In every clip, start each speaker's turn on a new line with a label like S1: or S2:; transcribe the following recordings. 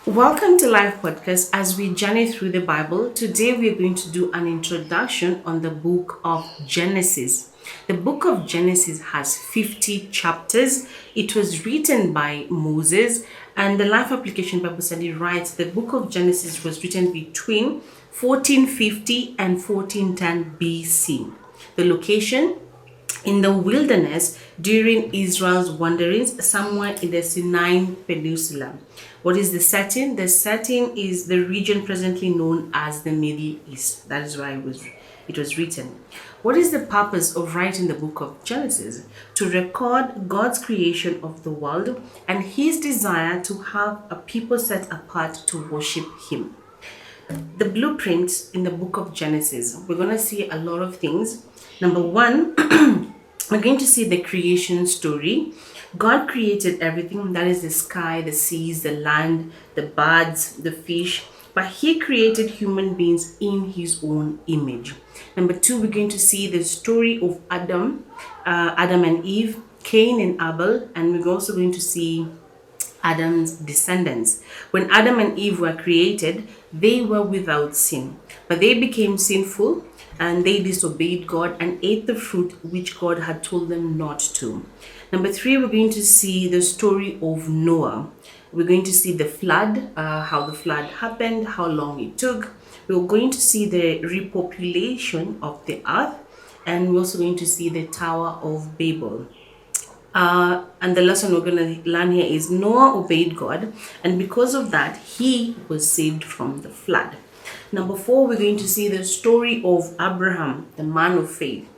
S1: Welcome to Life Podcast. As we journey through the Bible, today we are going to do an introduction on the book of Genesis. The book of Genesis has 50 chapters. It was written by Moses, and the Life Application Bible Study writes the book of Genesis was written between 1450 and 1410 BC. The location in the wilderness during Israel's wanderings somewhere in the Sinai Peninsula. What is the setting? The setting is the region presently known as the Middle East. That is why it was written. What is the purpose of writing the book of Genesis? To record God's creation of the world and his desire to have a people set apart to worship him. The blueprint in the book of Genesis, we're going to see a lot of things. Number one, we're going to see the creation story. God created everything, that is the sky, the seas, the land, the birds, the fish, but he created human beings in his own image. Number two, we're going to see the story of Adam and Eve, Cain and Abel, and we're also going to see Adam's descendants. When Adam and Eve were created, they were without sin, but they became sinful and they disobeyed God and ate the fruit which God had told them not to. Number three, we're going to see the story of Noah. We're going to see the flood, how the flood happened, how long it took. We're going to see the repopulation of the earth, and we're also going to see the Tower of Babel. And the lesson we're going to learn here is Noah obeyed God, and because of that, he was saved from the flood. Number four, we're going to see the story of Abraham, the man of faith.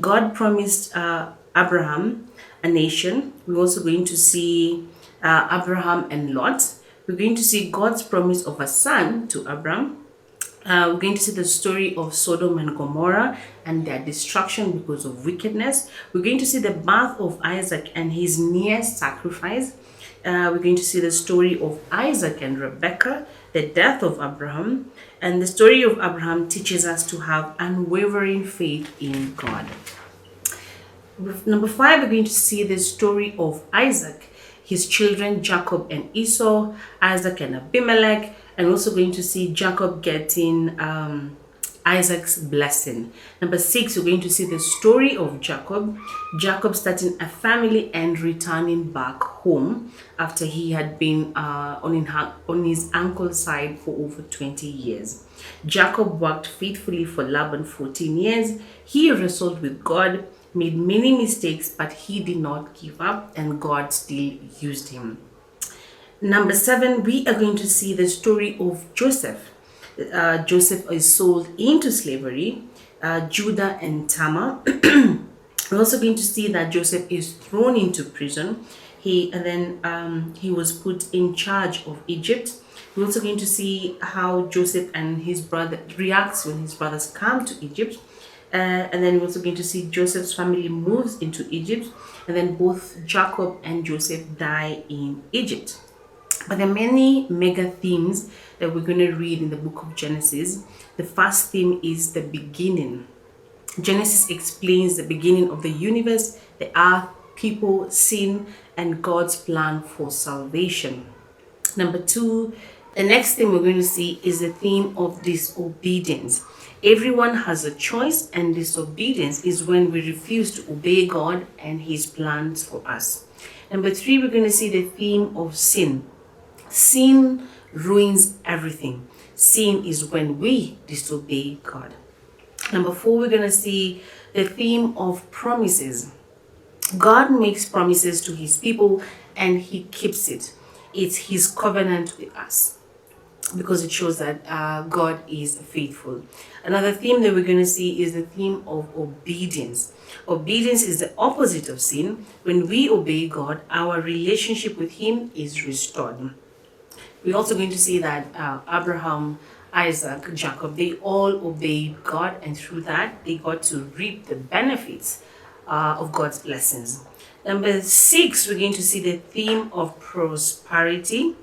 S1: God promised Abraham a nation. We're also going to see Abraham and Lot. We're going to see God's promise of a son to Abraham. We're going to see the story of Sodom and Gomorrah and their destruction because of wickedness. We're going to see the birth of Isaac and his near sacrifice. We're going to see the story of Isaac and Rebekah, the death of Abraham, and the story of Abraham teaches us to have unwavering faith in God. Number five, we're going to see the story of Isaac, his children Jacob and Esau, Isaac and Abimelech, and we're also going to see Jacob getting Isaac's blessing. Number six, we're going to see the story of Jacob starting a family and returning back home after he had been on his uncle's side for over 20 years. Jacob worked faithfully for Laban 14 years. He wrestled with God, made many mistakes, but he did not give up, and God still used him. Number seven, we are going to see the story of Joseph. Joseph is sold into slavery, Judah and Tamar. We're also going to see that Joseph is thrown into prison. He was put in charge of Egypt. We're also going to see how Joseph and his brother reacts when his brothers come to Egypt. And then we're also going to see Joseph's family moves into Egypt, and then both Jacob and Joseph die in Egypt. But there are many mega themes that we're going to read in the book of Genesis. The first theme is the beginning. Genesis explains the beginning of the universe, the earth, people, sin, and God's plan for salvation. Number two, the next thing we're going to see is the theme of disobedience. Everyone has a choice, and disobedience is when we refuse to obey God and his plans for us. Number three, we're going to see the theme of sin. Sin ruins everything. Sin is when we disobey God. Number four, we're going to see the theme of promises. God makes promises to his people and he keeps it. It's his covenant with us, because it shows that God is faithful. Another theme that we're going to see is the theme of obedience. Obedience is the opposite of sin. When we obey God, our relationship with him is restored. We're also going to see that Abraham, Isaac, Jacob, they all obeyed God, and through that, they got to reap the benefits of God's blessings. Number six, we're going to see the theme of prosperity.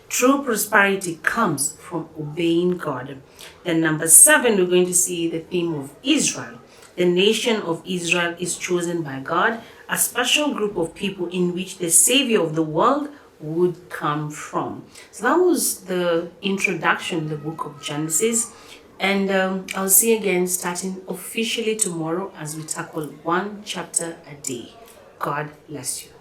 S1: True prosperity comes from obeying God. Then number seven, we're going to see the theme of Israel. The nation of Israel is chosen by God, a special group of people in which the Savior of the world would come from. So that was the introduction, the book of Genesis. And I'll see you again starting officially tomorrow as we tackle one chapter a day. God bless you.